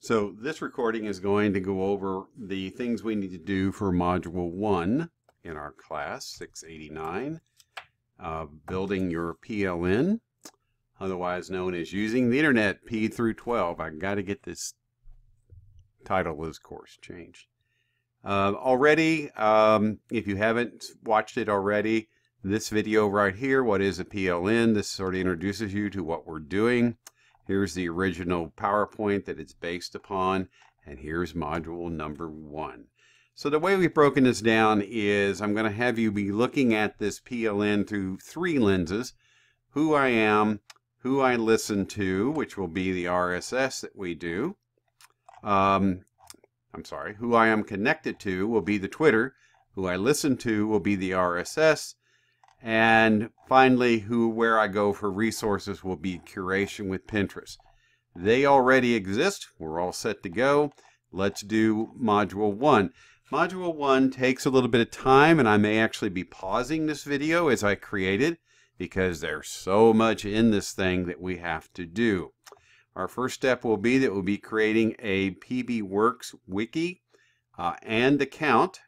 So this recording is going to go over the things we need to do for Module 1 in our class 689, building your PLN, otherwise known as using the internet P through 12. I got to get this title of this course changed. If you haven't watched it already, this video right here, what is a PLN, this sort of introduces you to what we're doing. Here's the original PowerPoint that it's based upon, and here's module number 1. So the way we've broken this down is I'm going to have you be looking at this PLN through 3 lenses: who I am, who I listen to, which will be the RSS that we do. Who I am connected to will be the Twitter, who I listen to will be the RSS, and finally, where I go for resources will be curation with Pinterest. They already exist. We're all set to go. Let's do Module 1. Module 1 takes a little bit of time, and I may actually be pausing this video as I create it because there's so much in this thing that we have to do. Our first step will be that we'll be creating a PBWorks wiki and account.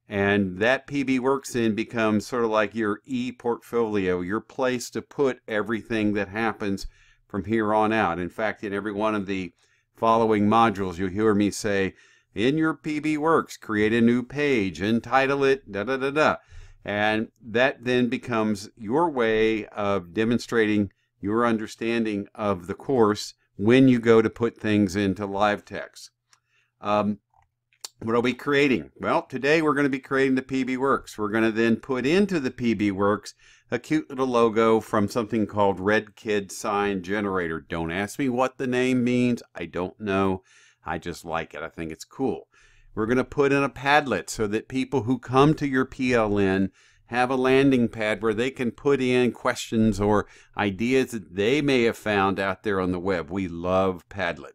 And that PBWorks then becomes sort of like your e-portfolio, your place to put everything that happens from here on out. In fact, in every one of the following modules, you'll hear me say, in your PBWorks, create a new page, entitle it, da-da-da-da. And that then becomes your way of demonstrating your understanding of the course when you go to put things into live text. What are we creating? Well, today we're going to be creating the PBWorks. We're going to then put into the PBWorks a cute little logo from something called Red Kid Sign Generator. Don't ask me what the name means. I don't know. I just like it. I think it's cool. We're going to put in a Padlet so that people who come to your PLN have a landing pad where they can put in questions or ideas that they may have found out there on the web. We love Padlet.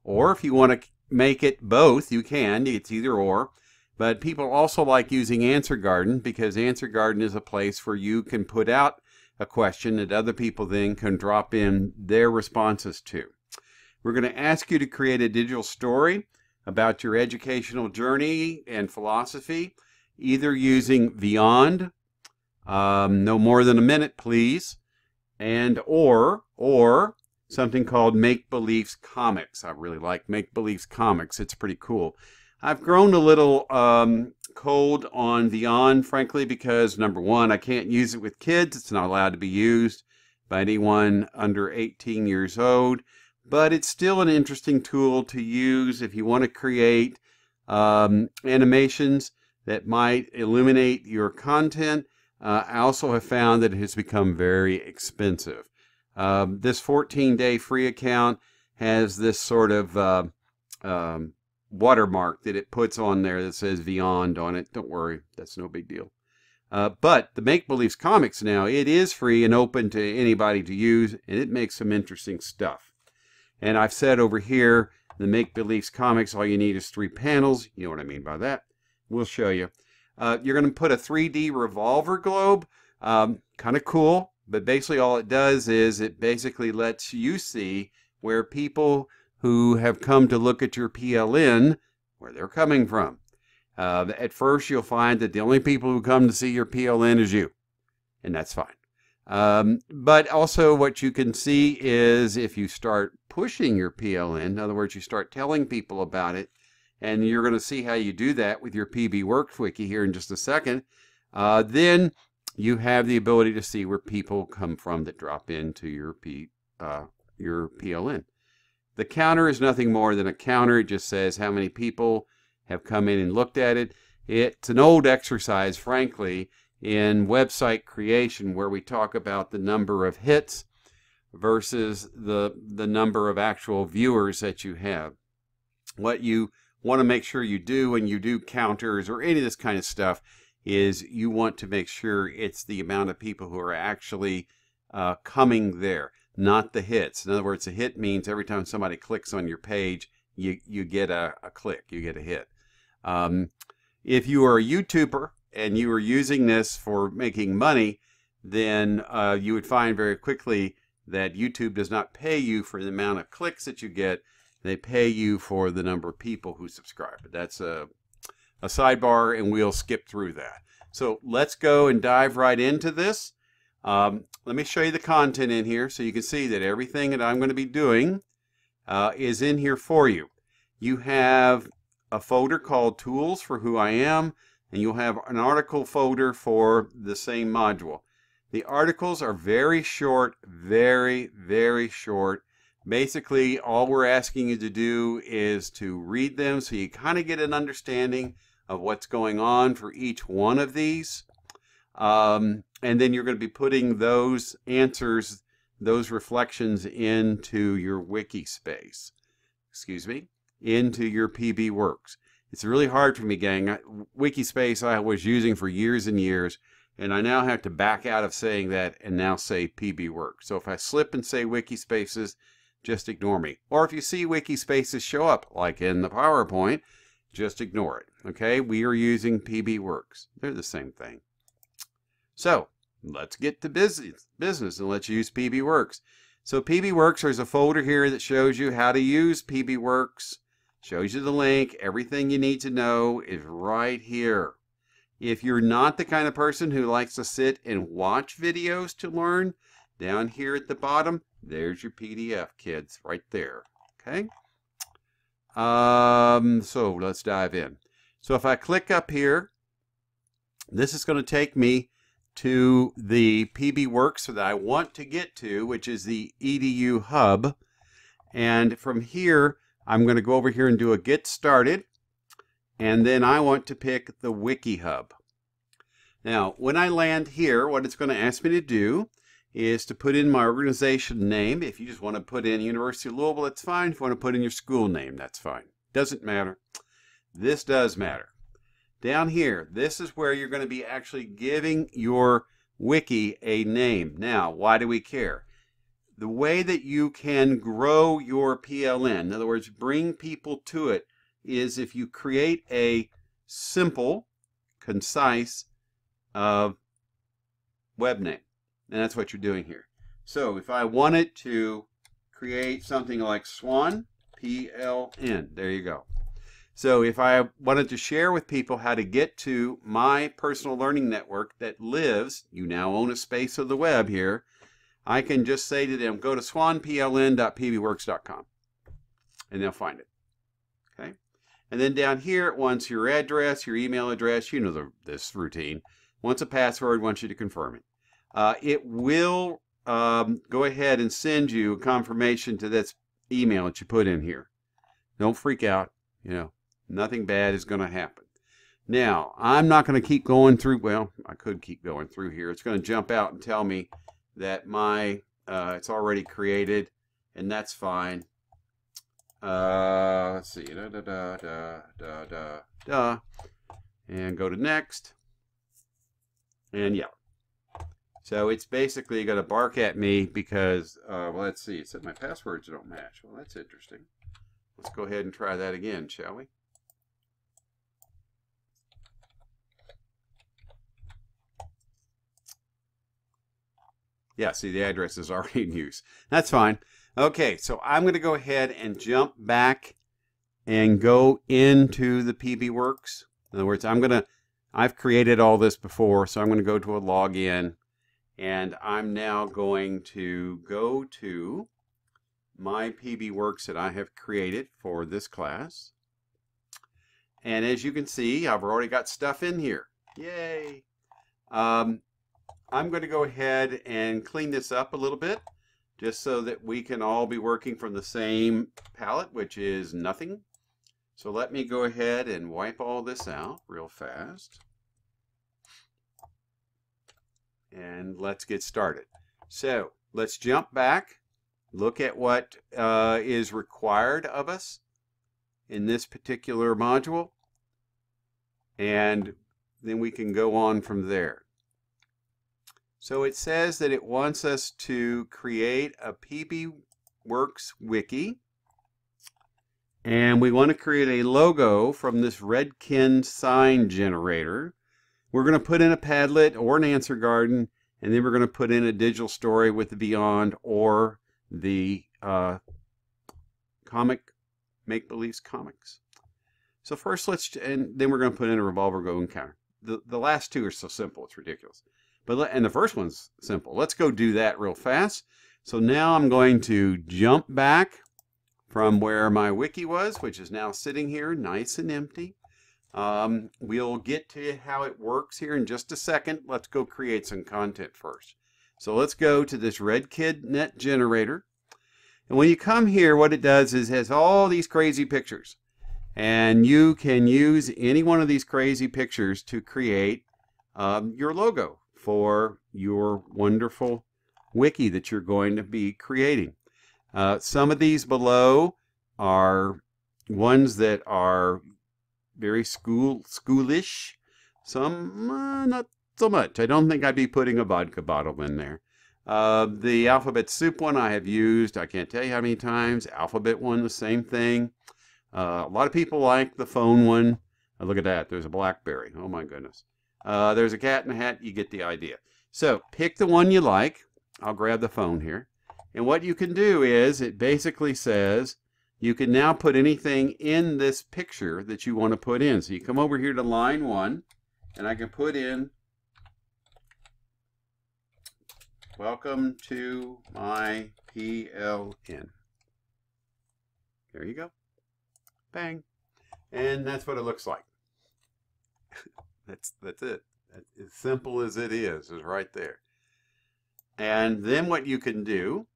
Or if you want to make it both, you can. It's either or. But people also like using Answer Garden because Answer Garden is a place where you can put out a question that other people then can drop in their responses to. We're going to ask you to create a digital story about your educational journey and philosophy, either using Beyond, no more than a minute, please, and or something called Make Believes Comics. I really like Make Believes Comics. It's pretty cool. I've grown a little cold on Beyond, frankly, because number one, I can't use it with kids. It's not allowed to be used by anyone under 18 years old. But it's still an interesting tool to use if you want to create animations that might illuminate your content. I also have found that it has become very expensive. This 14-day free account has this sort of watermark that it puts on there that says Beyond on it. Don't worry, that's no big deal. But the Make Believes Comics now, it is free and open to anybody to use, and it makes some interesting stuff. And I've said over here, the Make Believes Comics, all you need is 3 panels. You know what I mean by that. We'll show you. You're going to put a 3D revolver globe. Kind of cool. But basically all it does is it basically lets you see where people who have come to look at your PLN, where they're coming from. At first you'll find that the only people who come to see your PLN is you. And that's fine. But also what you can see is if you start pushing your PLN, in other words, you start telling people about it, and you're going to see how you do that with your PBWorks wiki here in just a second, then you have the ability to see where people come from that drop into your PLN. The counter is nothing more than a counter. It just says how many people have come in and looked at it. It's an old exercise, frankly, in website creation where we talk about the number of hits versus the number of actual viewers that you have. What you want to make sure you do when you do counters or any of this kind of stuff is you want to make sure it's the amount of people who are actually coming there, not the hits. In other words, a hit means every time somebody clicks on your page, you get a click, you get a hit. If you are a YouTuber and you are using this for making money, then you would find very quickly that YouTube does not pay you for the amount of clicks that you get. They pay you for the number of people who subscribe. But that's a sidebar, and we'll skip through that. So let's go and dive right into this. Let me show you the content in here so you can see that everything that I'm going to be doing is in here for you. You have a folder called Tools for Who I Am, and you'll have an article folder for the same module. The articles are very short, very, very short. Basically, all we're asking you to do is to read them so you kind of get an understanding of what's going on for each one of these. And then you're going to be putting those answers, those reflections into your wiki space. Excuse me, into your PB Works. It's really hard for me, gang. Wikispace I was using for years and years, and I now have to back out of saying that and now say PB Works. So if I slip and say Wikispaces, just ignore me. Or if you see Wikispaces show up, like in the PowerPoint, just ignore it. Okay, we are using PB Works. They're the same thing. So let's get to business and let's use PB Works. So PB Works, there's a folder here that shows you how to use PB Works. Shows you the link. Everything you need to know is right here. If you're not the kind of person who likes to sit and watch videos to learn, down here at the bottom, there's your PDF, kids, right there. Okay? So let's dive in. So if I click up here, this is going to take me to the PB Works that I want to get to, which is the EDU Hub. And from here, I'm going to go over here and do a Get Started. And then I want to pick the Wiki Hub. Now, when I land here, what it's going to ask me to do is to put in my organization name. If you just want to put in University of Louisville, that's fine. If you want to put in your school name, that's fine. Doesn't matter. This does matter. Down here, this is where you're going to be actually giving your wiki a name. Now, why do we care? The way that you can grow your PLN, in other words, bring people to it, is if you create a simple, concise web name. And that's what you're doing here. So if I wanted to create something like Swan PLN, there you go. So if I wanted to share with people how to get to my personal learning network that lives, you now own a space of the web here, I can just say to them, go to swanpln.pbworks.com, and they'll find it. Okay? And then down here, it wants your address, your email address, you know this routine. Wants a password, wants you to confirm it. It will go ahead and send you a confirmation to this email that you put in here. Don't freak out. You know, nothing bad is going to happen. Now, I'm not going to keep going through. Well, I could keep going through here. It's going to jump out and tell me that my it's already created, and that's fine. Let's see. And go to next. And yeah. So it's basically going to bark at me because, well, let's see, it said my passwords don't match. Well, that's interesting. Let's go ahead and try that again, shall we? Yeah, see, the address is already in use. That's fine. Okay, so I'm going to go ahead and jump back and go into the PB Works. In other words, I've created all this before, so I'm going to go to a login. And I'm now going to go to my PB Works that I have created for this class. And as you can see, I've already got stuff in here. Yay! I'm going to go ahead and clean this up a little bit, just so that we can all be working from the same palette, which is nothing. So let me go ahead and wipe all this out real fast. And let's get started. So let's jump back, look at what is required of us in this particular module, and then we can go on from there. So it says that it wants us to create a PB Works wiki, and we want to create a logo from this Redkin sign generator. We're going to put in a Padlet or an answer garden, and then we're going to put in a digital story with the Beyond or the comic make-believe comics. So first and then we're going to put in a revolver go encounter. The last two are so simple, it's ridiculous. And the first one's simple. Let's go do that real fast. So now I'm going to jump back from where my wiki was, which is now sitting here nice and empty. We'll get to how it works here in just a second. Let's go create some content first. So let's go to this RedKid.net generator. And when you come here, what it does is it has all these crazy pictures. And you can use any one of these crazy pictures to create your logo for your wonderful wiki that you're going to be creating. Some of these below are ones that are very schoolish. Some not so much. I don't think I'd be putting a vodka bottle in there. The alphabet soup one I have used, I can't tell you how many times. Alphabet one, the same thing. A lot of people like the phone one. Look at that. There's a BlackBerry. Oh my goodness. There's a cat in a hat. You get the idea. So pick the one you like. I'll grab the phone here. And what you can do is it basically says you can now put anything in this picture that you want to put in. So you come over here to line 1 and I can put in welcome to my PLN. There you go. Bang. And that's what it looks like. That's it. As simple as it is right there. And then what you can do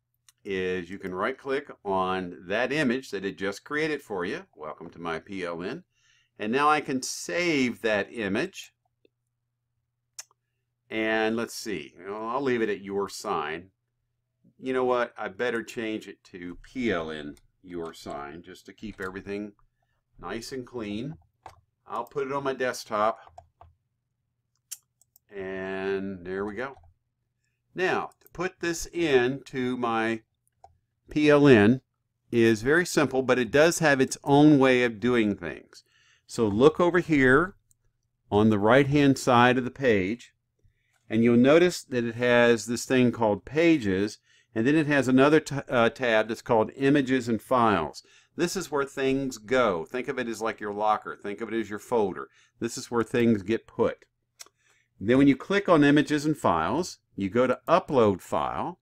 is you can right click on that image that it just created for you. Welcome to my PLN. And now I can save that image. And let's see. I'll leave it at your sign. You know what? I better change it to PLN your sign just to keep everything nice and clean. I'll put it on my desktop. And there we go. Now, to put this into my PLN is very simple, but it does have its own way of doing things. So look over here on the right-hand side of the page, and you'll notice that it has this thing called Pages, and then it has another tab that's called Images and Files. This is where things go. Think of it as like your locker. Think of it as your folder. This is where things get put. Then when you click on Images and Files, you go to Upload File.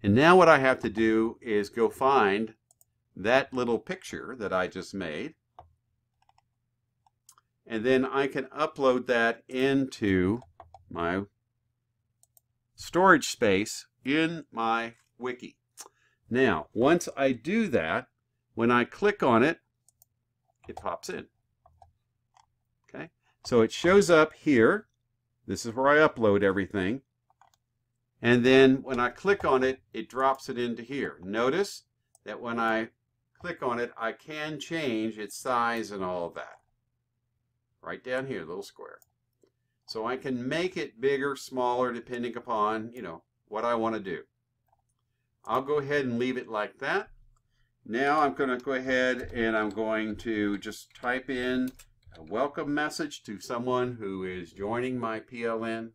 And now what I have to do is go find that little picture that I just made. And then I can upload that into my storage space in my wiki. Now, once I do that, when I click on it, it pops in. Okay, so it shows up here. This is where I upload everything. And then when I click on it, it drops it into here. Notice that when I click on it, I can change its size and all of that. Right down here, little square. So I can make it bigger, smaller, depending upon, what I want to do. I'll go ahead and leave it like that. Now I'm going to go ahead and I'm going to just type in a welcome message to someone who is joining my PLN.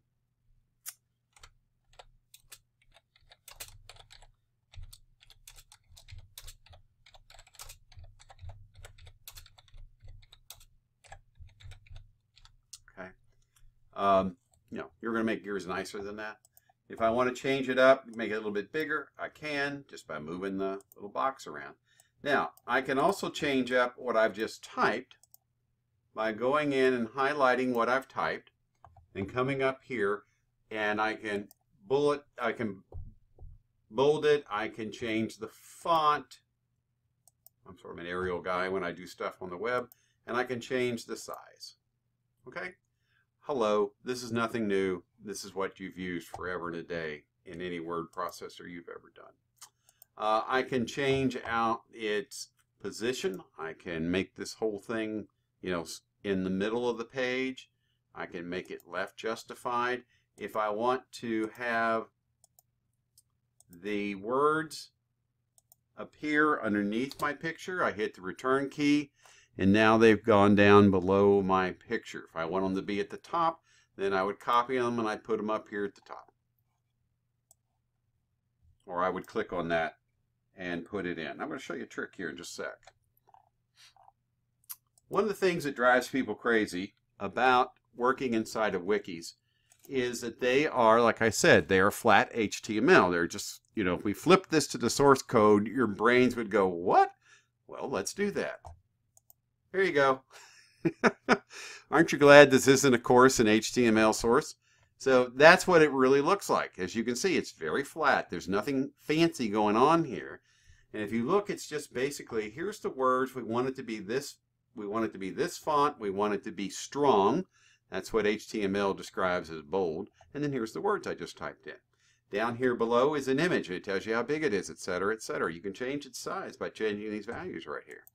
Okay. You're going to make yours nicer than that. If I want to change it up, make it a little bit bigger, I can just by moving the little box around. Now, I can also change up what I've just typed by going in and highlighting what I've typed and coming up here, and I can bold it, I can change the font. I'm sort of an Arial guy when I do stuff on the web, and I can change the size. Okay? Hello, this is nothing new. This is what you've used forever and a day in any word processor you've ever done. I can change out its position. I can make this whole thing, in the middle of the page. I can make it left justified. If I want to have the words appear underneath my picture, I hit the return key, and now they've gone down below my picture. If I want them to be at the top, then I would copy them and I'd put them up here at the top. Or I would click on that and put it in. I'm going to show you a trick here in just a sec. One of the things that drives people crazy about working inside of wikis is that they are, like I said, they are flat HTML. They're just, you know, if we flip this to the source code, your brains would go, what? Well, let's do that. Here you go. Aren't you glad this isn't a course in HTML source? So that's what it really looks like. As you can see, it's very flat. There's nothing fancy going on here. And if you look, it's just basically, here's the words. We want it to be this. We want it to be this font. We want it to be strong. That's what HTML describes as bold. And then here's the words I just typed in. Down here below is an image. It tells you how big it is, etc., etc. You can change its size by changing these values right here.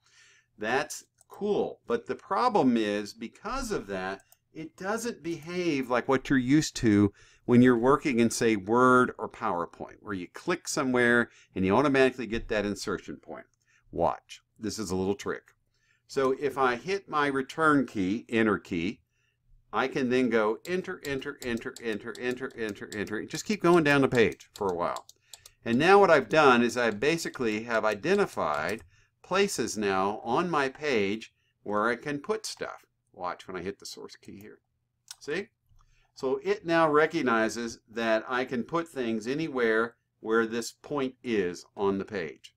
That's cool. But the problem is, because of that, it doesn't behave like what you're used to when you're working in, say, Word or PowerPoint, where you click somewhere and you automatically get that insertion point. Watch. This is a little trick. So if I hit my return key, enter key, I can then go enter, enter, enter, enter, enter, enter, enter, and just keep going down the page for a while. And now what I've done is I basically have identified places now on my page where I can put stuff. Watch when I hit the source key here. See? So it now recognizes that I can put things anywhere where this point is on the page.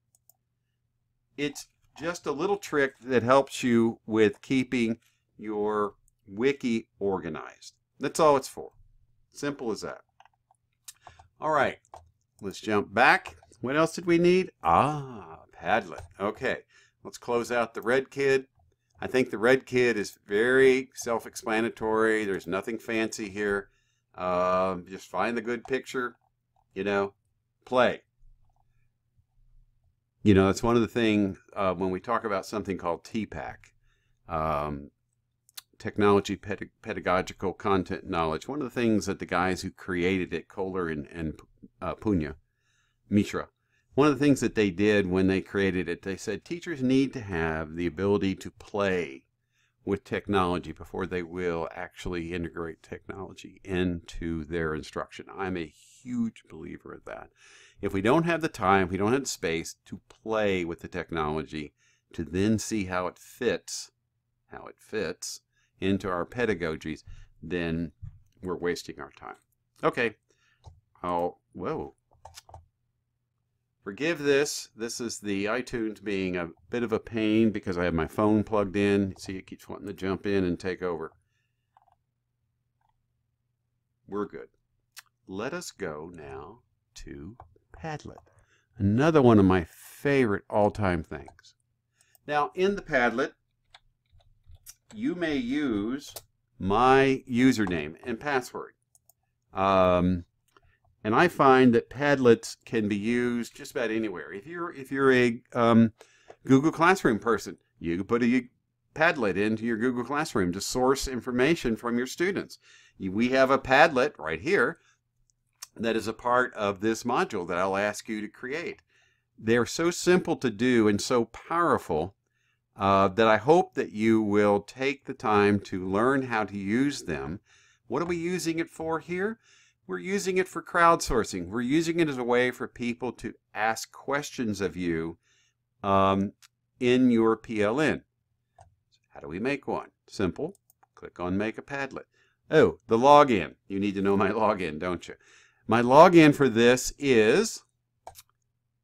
It's just a little trick that helps you with keeping your wiki organized. That's all it's for. Simple as that. All right, let's jump back. What else did we need? Padlet. Okay, let's close out the red kid. I think the red kid is very self-explanatory. There's nothing fancy here. Just find the good picture, you know, play. You know, that's one of the things when we talk about something called TPAC, Technology Pedagogical Content Knowledge. One of the things that the guys who created it, Kohler and Punya, Mishra, one of the things that they did when they created it, they said teachers need to have the ability to play with technology before they will actually integrate technology into their instruction. I'm a huge believer of that. If we don't have the time, if we don't have the space to play with the technology, to then see how it fits into our pedagogies, then we're wasting our time. Okay. Whoa. Forgive this. This is the iTunes being a bit of a pain because I have my phone plugged in. See, it keeps wanting to jump in and take over. We're good. Let us go now to Padlet. Another one of my favorite all-time things. Now, in the Padlet, you may use my username and password. And I find that Padlets can be used just about anywhere. If you're a Google Classroom person, you can put a Padlet into your Google Classroom to source information from your students. We have a Padlet right here that is a part of this module that I'll ask you to create. They're so simple to do and so powerful that I hope that you will take the time to learn how to use them. What are we using it for here? We're using it for crowdsourcing. We're using it as a way for people to ask questions of you in your PLN. How do we make one? Simple. Click on Make a Padlet. Oh, the login. You need to know my login, don't you? My login for this is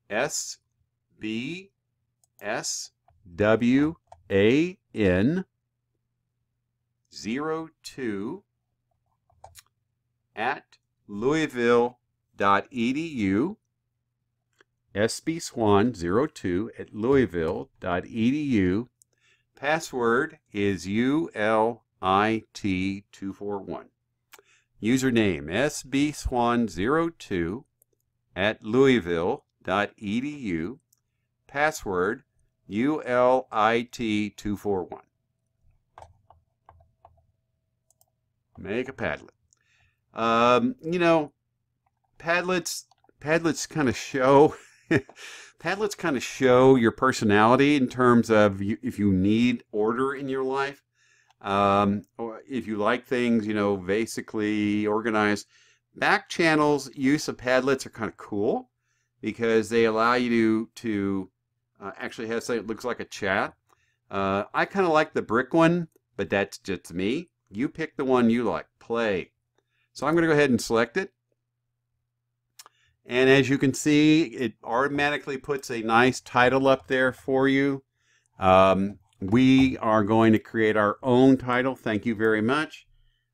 SBSWAN02 at Louisville.edu, SBSwan02 at Louisville.edu. Password is ULIT241. Username SBSwan02 at Louisville.edu. Password ULIT241. Make a Padlet. You know, Padlets kind of show Padlets kind of show your personality in terms of if you need order in your life, or if you like things, you know, basically organized. Back channels use of Padlets are kind of cool because they allow you to actually have something that looks like a chat. I kind of like the brick one, but that's just me. You pick the one you like. Play. So I'm going to go ahead and select it. And as you can see, it automatically puts a nice title up there for you. We are going to create our own title. Thank you very much.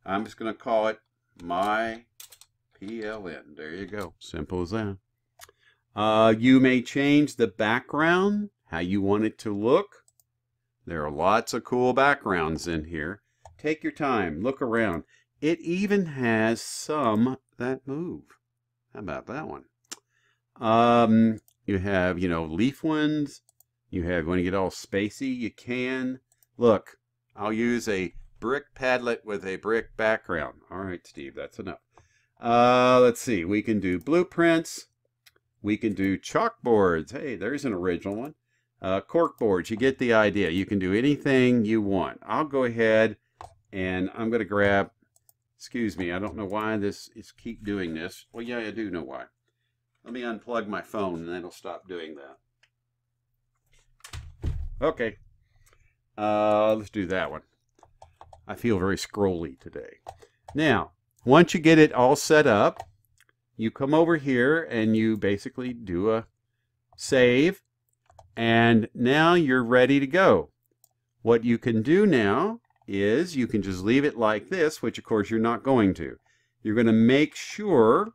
I'm just going to call it My PLN. There you go. Simple as that. You may change the background, how you want it to look. There are lots of cool backgrounds in here. Take your time. Look around. It even has some that move. How about that one? You have, leaf ones. You have, when you get all spacey, you can. Look, I'll use a brick Padlet with a brick background. All right, Steve, that's enough. Let's see. We can do blueprints. We can do chalkboards. Hey, there's an original one. Cork boards. You get the idea. You can do anything you want. I'll go ahead and I'm going to grab, excuse me, I don't know why this is keep doing this. Well, yeah, I do know why. Let me unplug my phone and then it'll stop doing that. Okay. Let's do that one. I feel very scrolly today. Now, once you get it all set up, you come over here and you basically do a save. And now you're ready to go. What you can do now is you can just leave it like this, which of course you're not going to. You're going to make sure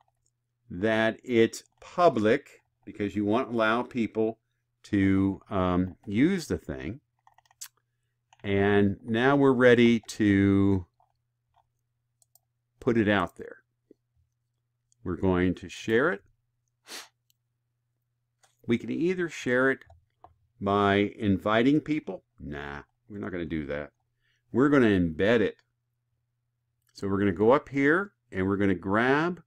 that it's public because you want to allow people to use the thing. And now we're ready to put it out there. We're going to share it. We can either share it by inviting people. Nah, we're not going to do that. We're going to embed it. So we're going to go up here and we're going to grab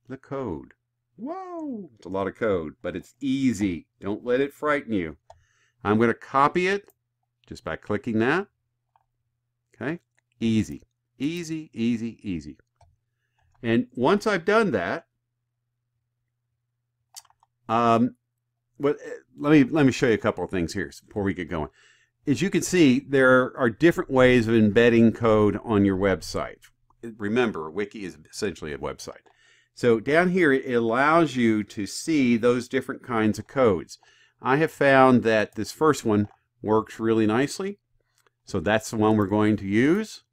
the code. Whoa, it's a lot of code, but it's easy. Don't let it frighten you. I'm going to copy it just by clicking that. Okay, easy, easy, easy, easy. And once I've done that, let me show you a couple of things here before we get going. As you can see, there are different ways of embedding code on your website. Remember, a wiki is essentially a website. So down here, it allows you to see those different kinds of codes. I have found that this first one works really nicely. So that's the one we're going to use.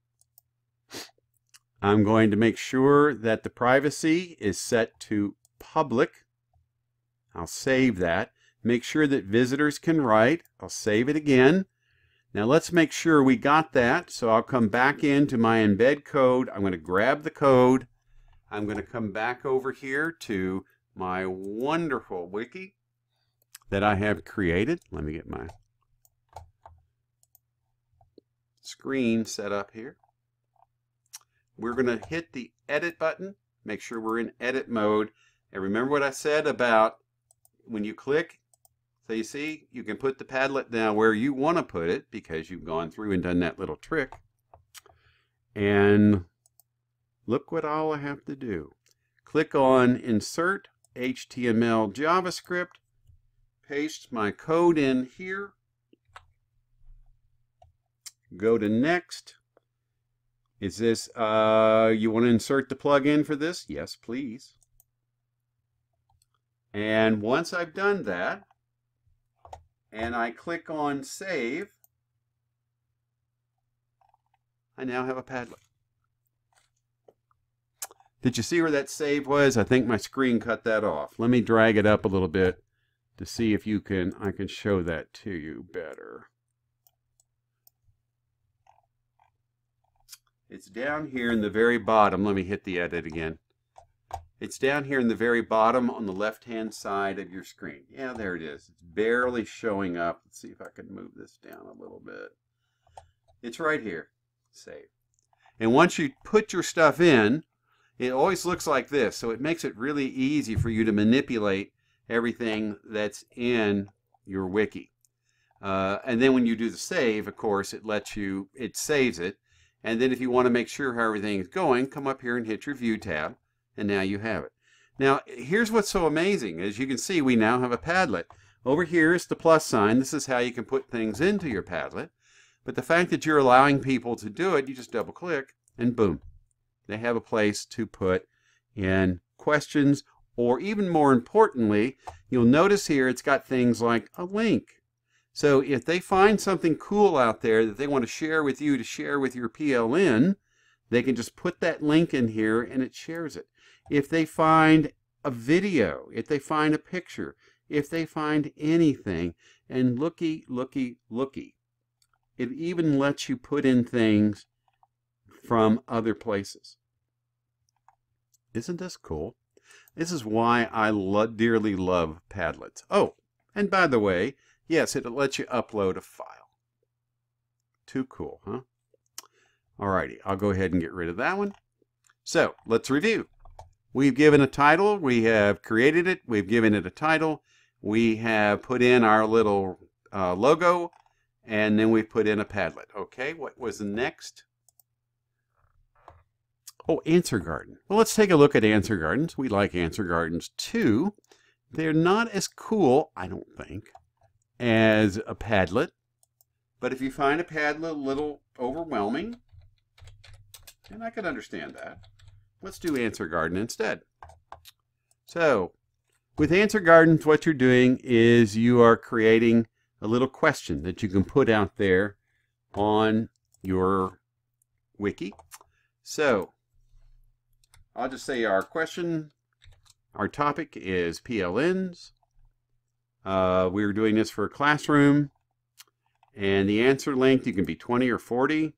I'm going to make sure that the privacy is set to public. I'll save that. Make sure that visitors can write. I'll save it again. Now let's make sure we got that. So I'll come back into my embed code. I'm going to grab the code. I'm going to come back over here to my wonderful wiki that I have created. Let me get my screen set up here. We're going to hit the edit button. Make sure we're in edit mode. And remember what I said about when you click, so you see, you can put the Padlet now where you want to put it because you've gone through and done that little trick. And look what all I have to do. Click on Insert HTML JavaScript. Paste my code in here. Go to Next. Is this, you want to insert the plugin for this? Yes, please. And once I've done that, and I click on Save, I now have a Padlet. Did you see where that save was? I think my screen cut that off. Let me drag it up a little bit to see if I can show that to you better. It's down here in the very bottom. Let me hit the edit again. It's down here in the very bottom on the left-hand side of your screen. Yeah, there it is. It's barely showing up. Let's see if I can move this down a little bit. It's right here. Save. And once you put your stuff in, it always looks like this. So it makes it really easy for you to manipulate everything that's in your wiki. And then when you do the save, of course, it saves it. And then if you want to make sure how everything is going, come up here and hit your View tab, and now you have it. Now, here's what's so amazing. As you can see, we now have a Padlet. Over here is the plus sign. This is how you can put things into your Padlet. But the fact that you're allowing people to do it, you just double click and boom. They have a place to put in questions, or even more importantly, you'll notice here it's got things like a link. So if they find something cool out there that they want to share with you to share with your PLN, they can just put that link in here and it shares it. If they find a video, if they find a picture, if they find anything, and looky, it even lets you put in things from other places. Isn't this cool? This is why I dearly love Padlets. Oh, and by the way, yes, it lets you upload a file. Too cool, huh? Alrighty, I'll go ahead and get rid of that one. So, let's review. We've given a title, we have created it, we've given it a title, we have put in our little logo, and then we put in a Padlet. Okay, what was the next? Oh, answer garden. Well, let's take a look at answer gardens. We like answer gardens too. They're not as cool, I don't think, as a Padlet. But if you find a Padlet a little overwhelming, and I can understand that, let's do answer garden instead. So, with answer gardens, what you're doing is you are creating a little question that you can put out there on your wiki. So, I'll just say our question, our topic is PLNs. We're doing this for a classroom. And the answer length, you can be 20 or 40.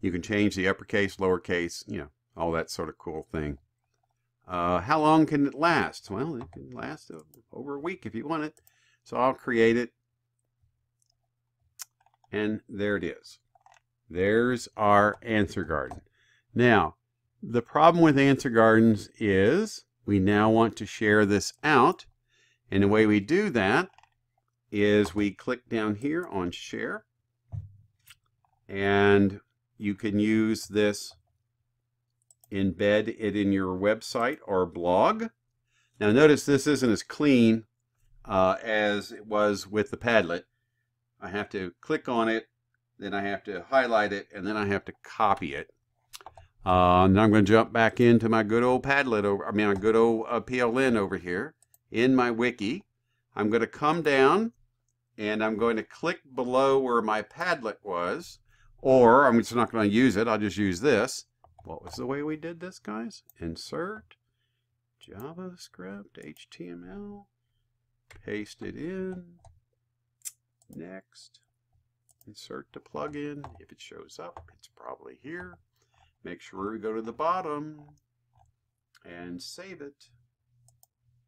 You can change the uppercase, lowercase, you know, all that sort of cool thing. How long can it last? Well, it can last over a week if you want it. So I'll create it. And there it is. There's our answer garden. Now, the problem with answer gardens is we now want to share this out. And the way we do that is we click down here on share. And you can use this, embed it in your website or blog. Now notice this isn't as clean as it was with the Padlet. I have to click on it, then I have to highlight it, and then I have to copy it. And I'm going to jump back into my good old Padlet, my good old PLN over here in my wiki. I'm going to come down and I'm going to click below where my Padlet was, or I'm just not going to use it. I'll just use this. What was the way we did this, guys? Insert, JavaScript, HTML, paste it in, next, insert the plugin. If it shows up, it's probably here. Make sure we go to the bottom and save it.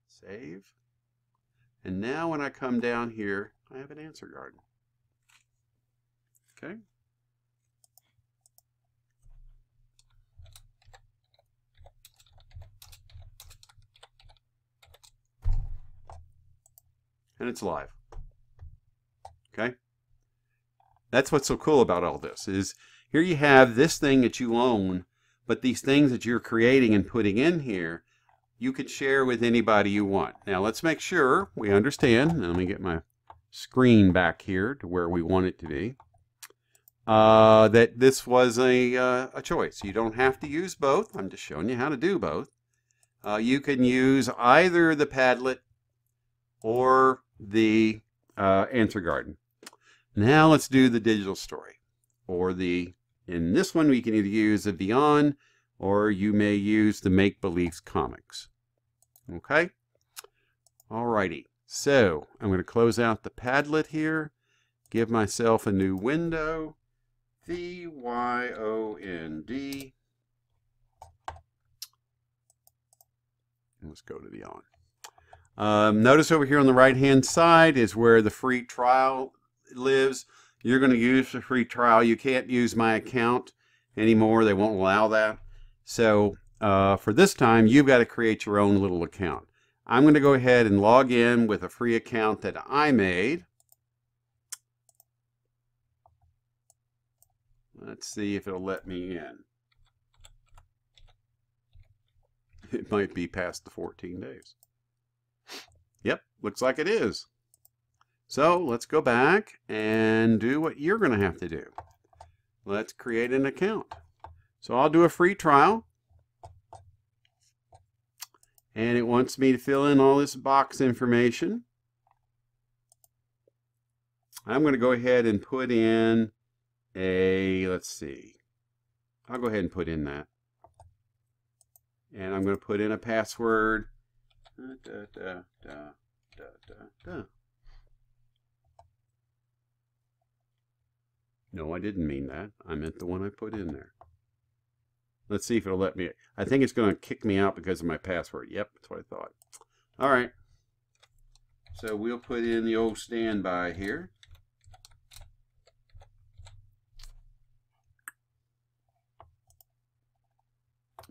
Save. And now when I come down here, I have an answer garden. Okay. And it's live. Okay? That's what's so cool about all this, is here you have this thing that you own, but these things that you're creating and putting in here, you can share with anybody you want. Now let's make sure we understand. Let me get my screen back here to where we want it to be. That this was a choice. You don't have to use both. I'm just showing you how to do both. You can use either the Padlet or the answer garden. Now let's do the digital story, or in this one we can either use the Beyond, or you may use the Make Believe comics. Okay? Alrighty. So I'm going to close out the Padlet here, give myself a new window, VYOND. Let's go to Beyond. Notice over here on the right hand side is where the free trial lives. You're going to use the free trial. You can't use my account anymore. They won't allow that. So for this time, you've got to create your own little account. I'm going to go ahead and log in with a free account that I made. Let's see if it'll let me in. It might be past the 14 days. Yep, looks like it is. So let's go back and do what you're going to have to do. Let's create an account. So I'll do a free trial. And it wants me to fill in all this box information. I'm going to go ahead and put in a, let's see. I'll go ahead and put in that. And I'm going to put in a password. No, I didn't mean that. I meant the one I put in there. Let's see if it'll let me. I think it's going to kick me out because of my password. Yep, that's what I thought. All right. So we'll put in the old standby here.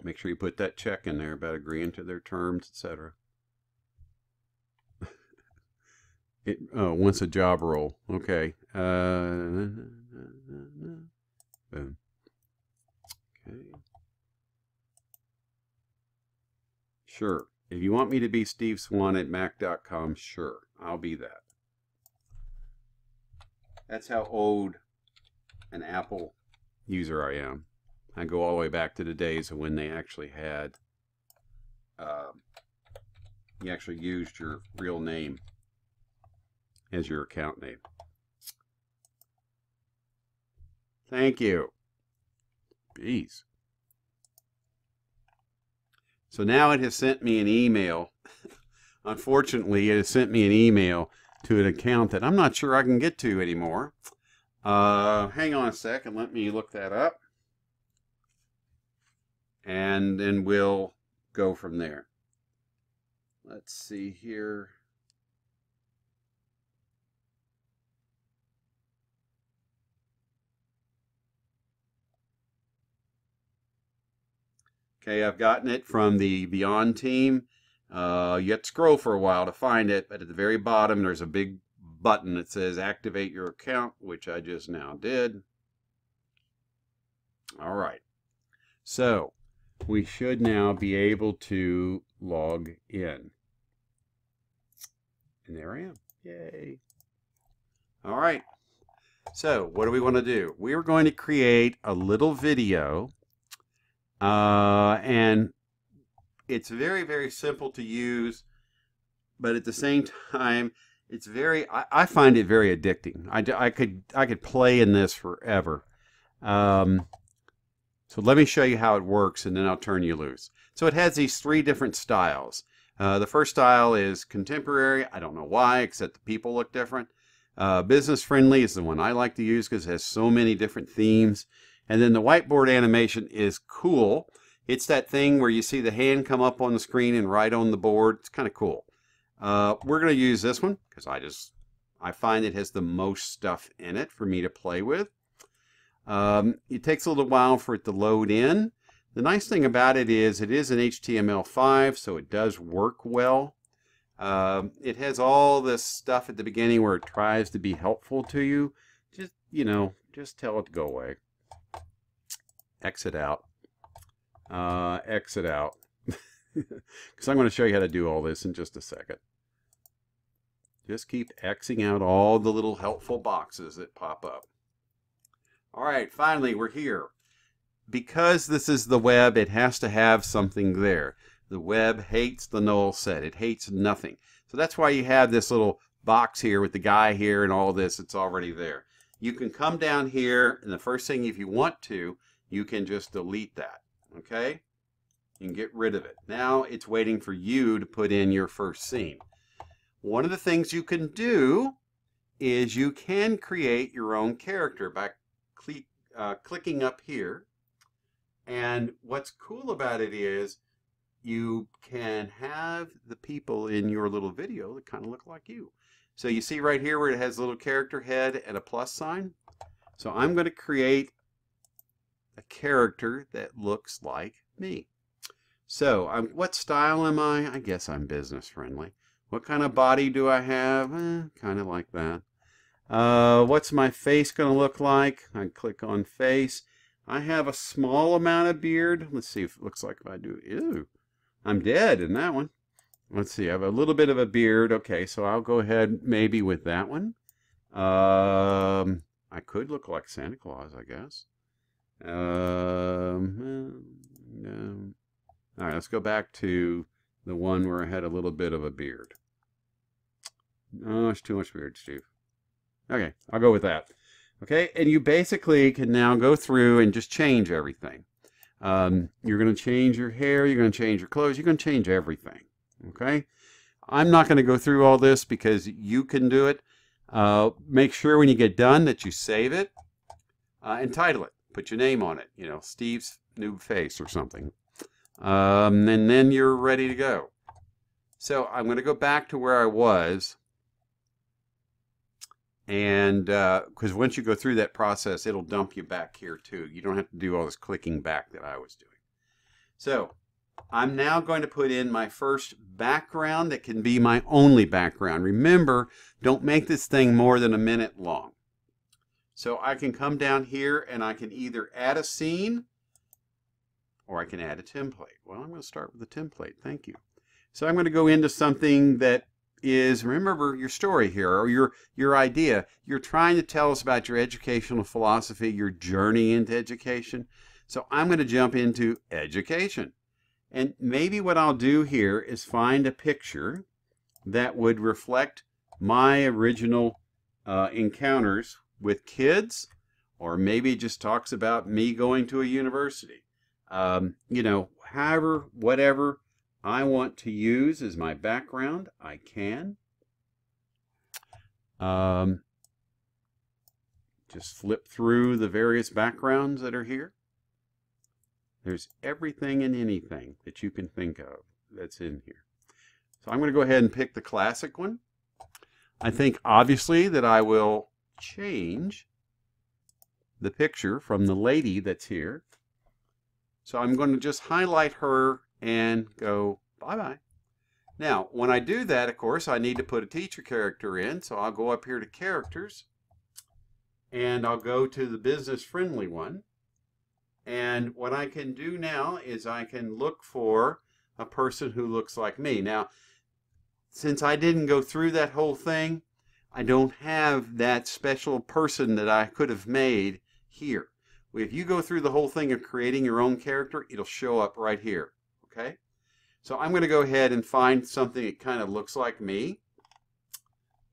Make sure you put that check in there about agreeing to their terms, etc. Oh, once a job role. Okay. Boom. Okay. Sure. If you want me to be Steve Swan at Mac.com, sure. I'll be that. That's how old an Apple user I am. I go all the way back to the days of when they actually had, you actually used your real name as your account name. Thank you. Jeez. So now it has sent me an email. Unfortunately, it has sent me an email to an account that I'm not sure I can get to anymore. Hang on a second. Let me look that up. And then we'll go from there. Let's see here. Okay, I've gotten it from the Beyond team. You have to scroll for a while to find it, but at the very bottom there's a big button that says activate your account, which I just now did. All right. So we should now be able to log in. And there I am. Yay. All right. So what do we want to do? We're going to create a little video. And it's very, very simple to use. But at the same time, it's very, I find it very addicting. I could play in this forever. So let me show you how it works, and then I'll turn you loose. So it has these 3 different styles. The first style is contemporary. I don't know why, except the people look different. Business friendly is the one I like to use because it has so many different themes. And then the whiteboard animation is cool. It's that thing where you see the hand come up on the screen and write on the board. It's kind of cool. We're going to use this one because I find it has the most stuff in it for me to play with. It takes a little while for it to load in. The nice thing about it is an HTML5, so it does work well. It has all this stuff at the beginning where it tries to be helpful to you. Just, just tell it to go away. Exit out. Exit out. Because I'm going to show you how to do all this in just a second. Just keep Xing out all the little helpful boxes that pop up. All right, finally, we're here. Because this is the web, it has to have something there. The web hates the null set. It hates nothing. So that's why you have this little box here with the guy here and all this. It's already there. You can come down here, and the first thing, if you want to, you can just delete that, okay? You can get rid of it. Now it's waiting for you to put in your first scene. One of the things you can do is you can create your own character by clicking up here. And what's cool about it is you can have the people in your little video that kind of look like you. So you see right here where it has a little character head and a plus sign. So I'm going to create a character that looks like me. So what style am I? I guess I'm business friendly. What kind of body do I have? Kind of like that. What's my face going to look like? I click on face. I have a small amount of beard. Let's see if it looks like if I do. Ew, I'm dead in that one. Let's see, I have a little bit of a beard. Okay, so I'll go ahead maybe with that one. I could look like Santa Claus, I guess. No. All right, let's go back to the one where I had a little bit of a beard. No, it's too much beard, Steve. Okay, I'll go with that. Okay, and you basically can now go through and just change everything. You're going to change your hair, you're going to change your clothes, you're going to change everything. Okay, I'm not going to go through all this because you can do it. Make sure when you get done that you save it and title it. Put your name on it, you know, Steve's New Face or something. And then you're ready to go. So I'm going to go back to where I was. And because once you go through that process, it'll dump you back here too. You don't have to do all this clicking back that I was doing. So I'm now going to put in my first background that can be my only background. Remember, don't make this thing more than a minute long. So I can come down here and I can either add a scene or I can add a template. Well, I'm going to start with a template. Thank you. So I'm going to go into something that is, remember your story here, or your idea. You're trying to tell us about your educational philosophy, your journey into education. So I'm going to jump into education. And maybe what I'll do here is find a picture that would reflect my original encounters with kids, or maybe it just talks about me going to a university. You know, however, whatever I want to use as my background, I can. Just flip through the various backgrounds that are here. There's everything and anything that you can think of that's in here. So I'm going to go ahead and pick the classic one. I think obviously that I will change the picture from the lady that's here. So I'm going to just highlight her and go bye-bye. Now, when I do that, of course, I need to put a teacher character in. So I'll go up here to characters and I'll go to the business friendly one. And what I can do now is I can look for a person who looks like me. Now, since I didn't go through that whole thing, I don't have that special person that I could have made here. If you go through the whole thing of creating your own character, it'll show up right here. Okay? So I'm going to go ahead and find something that kind of looks like me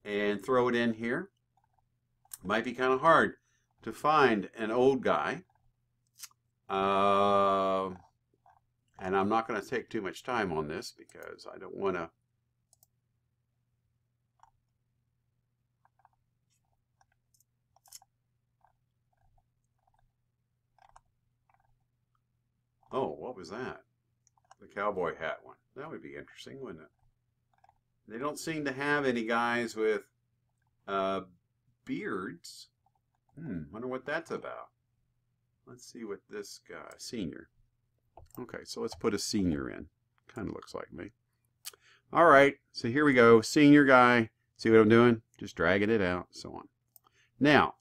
and throw it in here. It might be kind of hard to find an old guy. And I'm not going to take too much time on this because I don't want to. Oh, what was that? The cowboy hat one. That would be interesting, wouldn't it? They don't seem to have any guys with beards. Wonder what that's about. Let's see what this guy, senior. Okay, so let's put a senior in. Kind of looks like me. All right, so here we go. Senior guy. See what I'm doing? Just dragging it out, so on. Now,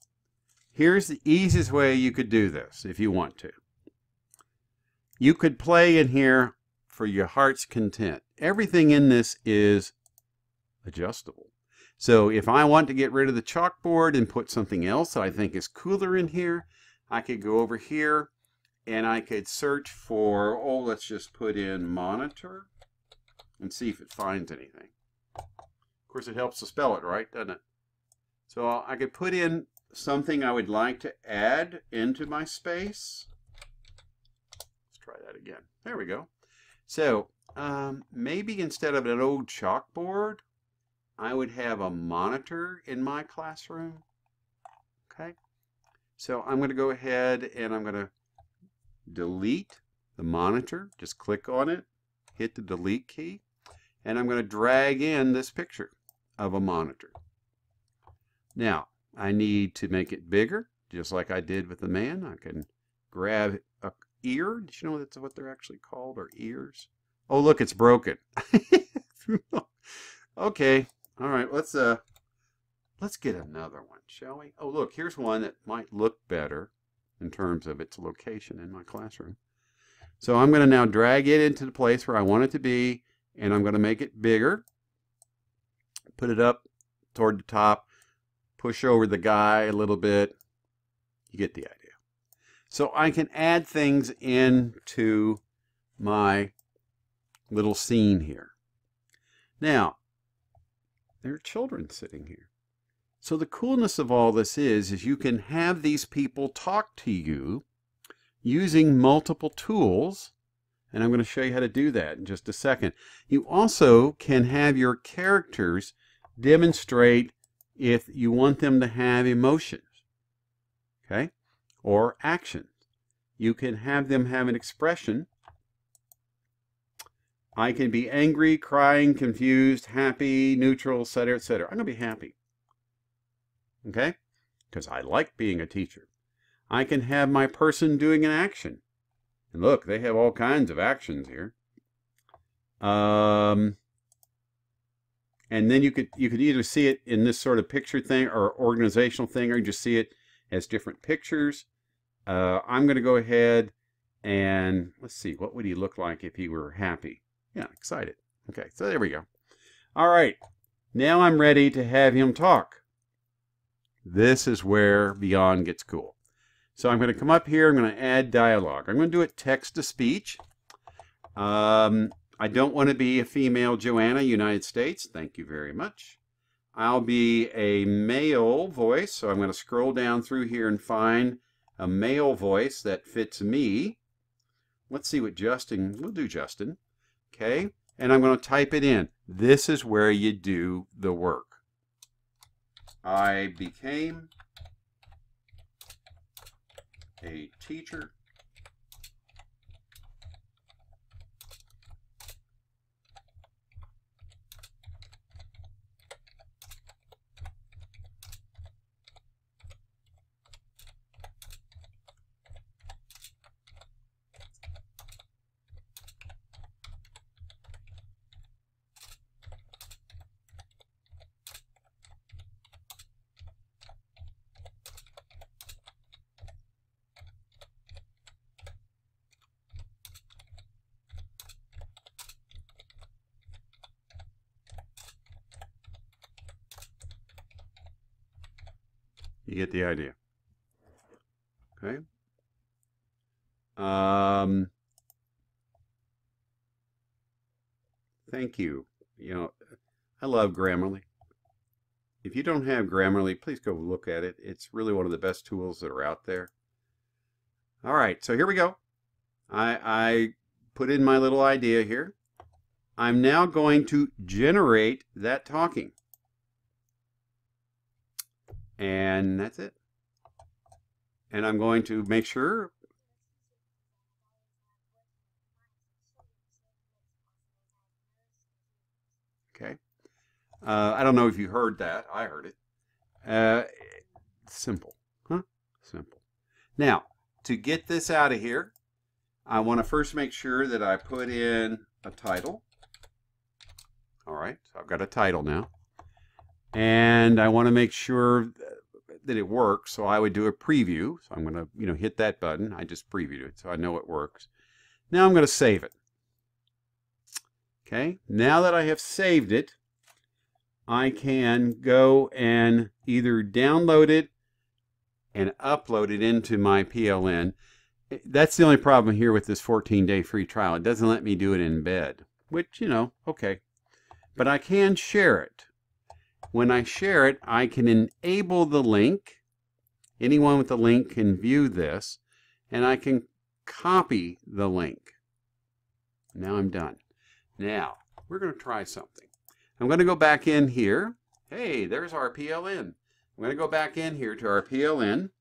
here's the easiest way you could do this if you want to. You could play in here for your heart's content. Everything in this is adjustable. So if I want to get rid of the chalkboard and put something else that I think is cooler in here, I could go over here and I could search for, oh, let's just put in monitor and see if it finds anything. Of course, it helps to spell it right, doesn't it? So I could put in something I would like to add into my space. Let's try that again. There we go. So maybe instead of an old chalkboard, I would have a monitor in my classroom. Okay. So I'm going to go ahead and I'm going to delete the monitor. Just click on it, hit the delete key, and I'm going to drag in this picture of a monitor. Now, I need to make it bigger, just like I did with the man. I can grab an ear. Did you know that's what they're actually called, or ears? Oh, look, it's broken. Okay. All right, let's get another one, shall we? Oh, look, here's one that might look better. in terms of its location in my classroom. So I'm going to now drag it into the place where I want it to be, and I'm going to make it bigger. Put it up toward the top, push over the guy a little bit. You get the idea. So I can add things into my little scene here. Now, there are children sitting here. So the coolness of all this is you can have these people talk to you using multiple tools, and I'm going to show you how to do that in just a second. You also can have your characters demonstrate if you want them to have emotions, okay, or actions. You can have them have an expression. I can be angry, crying, confused, happy, neutral, etc., etc. I'm going to be happy, okay, because I like being a teacher. I can have my person doing an action. And look, they have all kinds of actions here. And then you could either see it in this sort of picture thing or organizational thing, or you just see it as different pictures. I'm going to go ahead and let's see, what would he look like if he were happy? Yeah, excited. Okay, so there we go. All right, now I'm ready to have him talk. This is where Beyond gets cool. So I'm going to come up here, I'm going to add dialogue. I'm going to do it text to speech. I don't want to be a female Joanna, United States. Thank you very much. I'll be a male voice, so I'm going to scroll down through here and find a male voice that fits me. Let's see what Justin, we'll do Justin. Okay, and I'm going to type it in. This is where you do the work. I became a teacher You get the idea. Okay. Thank you. You know, I love Grammarly. If you don't have Grammarly, please go look at it. It's really one of the best tools that are out there. All right, so here we go. I put in my little idea here. I'm now going to generate that talking. And that's it. And I'm going to make sure. Okay. I don't know if you heard that. I heard it. Simple. Huh? Simple. Now, to get this out of here, I want to first make sure that I put in a title. All right. So I've got a title now. And I want to make sure that it works, so I would do a preview. So I'm going to, hit that button. I just previewed it, so I know it works. Now I'm going to save it. Okay, now that I have saved it, I can go and either download it and upload it into my PLN. That's the only problem here with this 14-day free trial. It doesn't let me do it in bed, which, okay. But I can share it. When I share it, I can enable the link. Anyone with the link can view this, and I can copy the link. Now I'm done. Now, we're going to try something. I'm going to go back in here. Hey, there's our PLN. I'm going to go back in here to our PLN.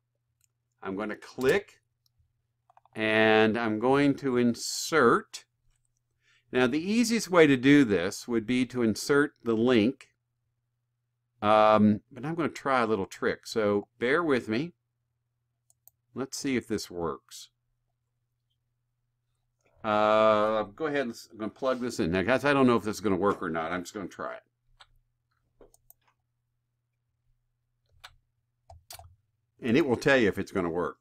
I'm going to click, and I'm going to insert. Now, the easiest way to do this would be to insert the link. But I'm going to try a little trick, so bear with me. Let's see if this works. Go ahead, I'm going to plug this in. Now, guys, I don't know if this is going to work or not. I'm just going to try it. And it will tell you if it's going to work.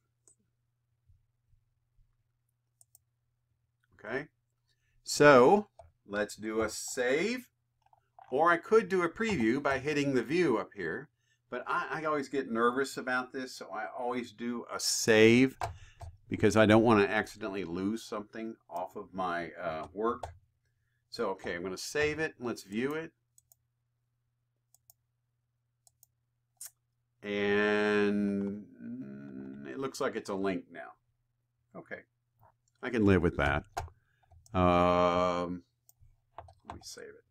So let's do a save, or I could do a preview by hitting the view up here. But I always get nervous about this, so I always do a save because I don't want to accidentally lose something off of my work. So, okay, I'm going to save it. Let's view it. And it looks like it's a link now. Okay, I can live with that. Let me save it.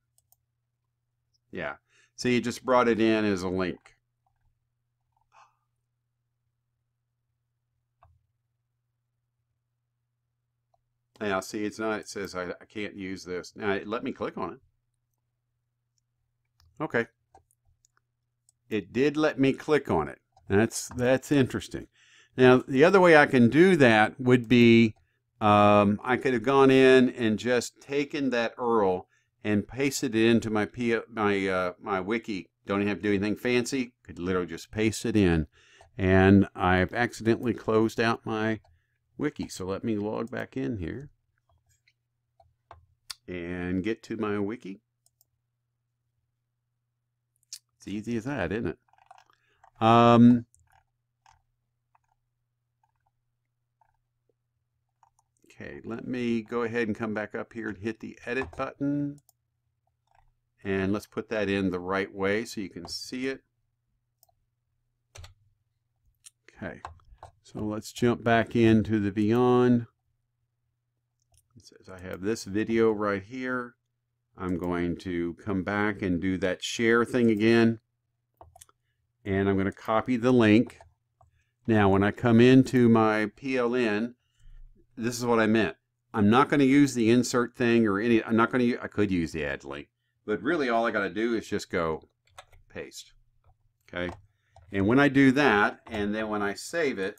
Yeah, so you just brought it in as a link. Now, see, it's not, it says I can't use this. Now, let me click on it. Okay. It did let me click on it. That's interesting. Now, the other way I can do that would be I could have gone in and just taken that URL and pasted it into my wiki. Don't even have to do anything fancy. Could literally just paste it in. And I've accidentally closed out my wiki. So let me log back in here and get to my wiki. It's easy as that, isn't it? Okay, let me go ahead and come back up here and hit the edit button. And let's put that in the right way so you can see it. Okay, so let's jump back into the Beyond. It says I have this video right here. I'm going to come back and do that share thing again. And I'm going to copy the link. Now, when I come into my PLN, this is what I meant. I'm not going to use the insert thing or any, I'm not going to, I could use the add link, but really all I got to do is just go paste. Okay. And when I do that, and then when I save it,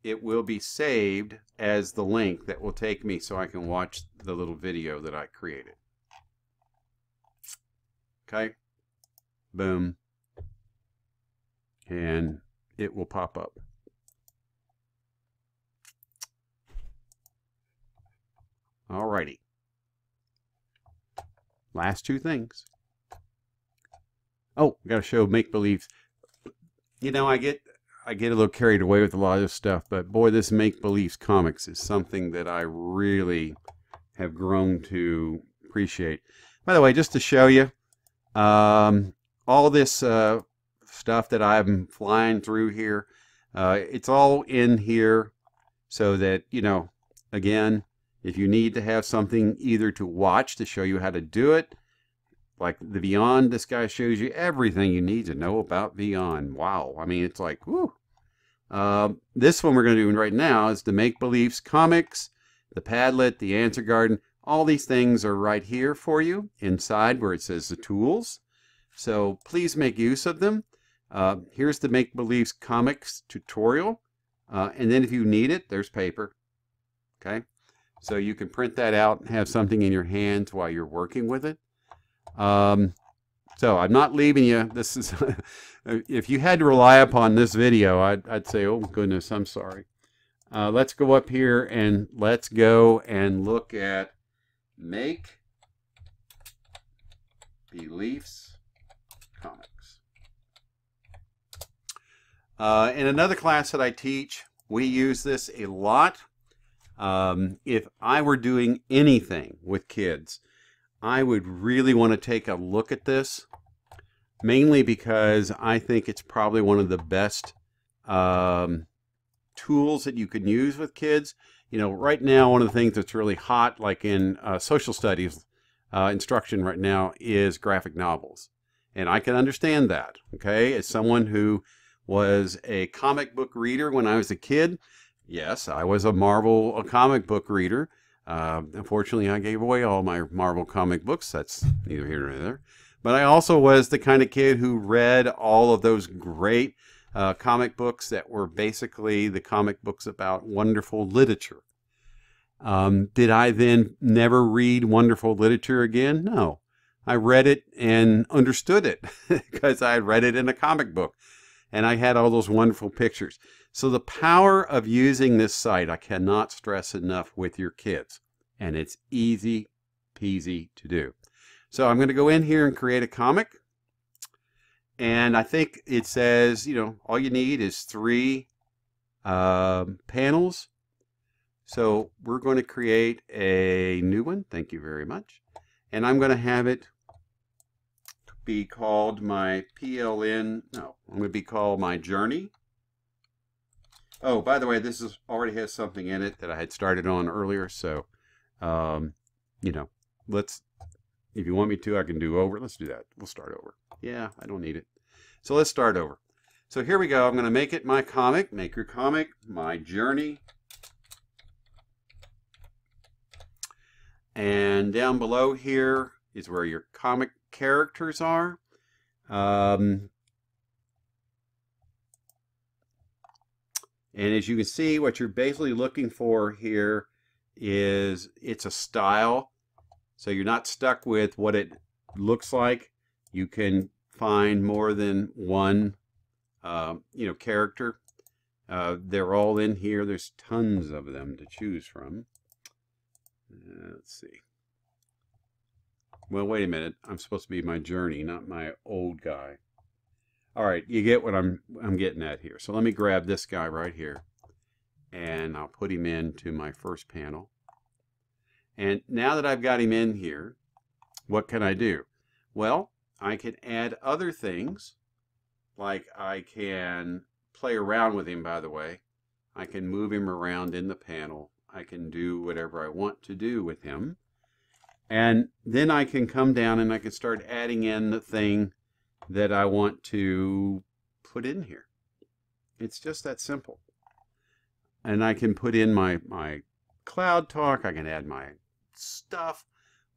it will be saved as the link that will take me so I can watch the little video that I created. Okay. Boom. And it will pop up. Alrighty. Last two things. Oh, got to show make-believe. You know, I get a little carried away with a lot of this stuff, but boy, this make-believe comics is something that I really have grown to appreciate. By the way, just to show you, all this stuff that I'm flying through here, it's all in here so that, you know, again, if you need to have something either to watch to show you how to do it, like the Beyond, this guy shows you everything you need to know about Beyond. Wow. I mean, it's like, whoo. This one we're going to do right now is the Make Believes comics, the Padlet, the Answer Garden. All these things are right here for you inside where it says the tools. So please make use of them. Here's the Make Believes comics tutorial. And then if you need it, there's paper. Okay. So you can print that out and have something in your hands while you're working with it. So I'm not leaving you. This is, if you had to rely upon this video, I'd say, oh goodness, I'm sorry. Let's go up here and let's go and look at Make Beliefs comics. In another class that I teach, we use this a lot. If I were doing anything with kids, I would really want to take a look at this, mainly because I think it's probably one of the best tools that you can use with kids. You know, right now, one of the things that's really hot, like in social studies instruction right now, is graphic novels. And I can understand that, okay? As someone who was a comic book reader when I was a kid, yes, I was a Marvel comic book reader. Unfortunately, I gave away all my Marvel comic books. That's neither here nor there. But I also was the kind of kid who read all of those great comic books that were basically the comic books about wonderful literature. Did I then never read wonderful literature again? No. I read it and understood it because I read it in a comic book. And I had all those wonderful pictures. So the power of using this site, I cannot stress enough with your kids. and it's easy peasy to do. So I'm going to go in here and create a comic. And I think it says, you know, all you need is 3 panels. So we're going to create a new one. Thank you very much. And I'm going to have it be called my PLN. No, I'm going to be called my journey. Oh, by the way, this is already has something in it that I had started on earlier. So, you know, if you want me to, I can do over. Let's do that. We'll start over. Yeah, I don't need it. So let's start over. So here we go. I'm going to make it my comic. Make your comic my journey. And down below here is where your comic characters are. And as you can see, what you're basically looking for here is it's a style. So you're not stuck with what it looks like. You can find more than one, you know, character. They're all in here. There's tons of them to choose from. Let's see. Well, wait a minute. I'm supposed to be my journey, not my old guy. All right, you get what I'm getting at here. So let me grab this guy right here, and I'll put him into my first panel. And now that I've got him in here, what can I do? Well, I can add other things, like I can play around with him, by the way. I can move him around in the panel. I can do whatever I want to do with him. And then I can come down and I can start adding in the thing that I want to put in here. It's just that simple. And I can put in my cloud talk. I can add my stuff.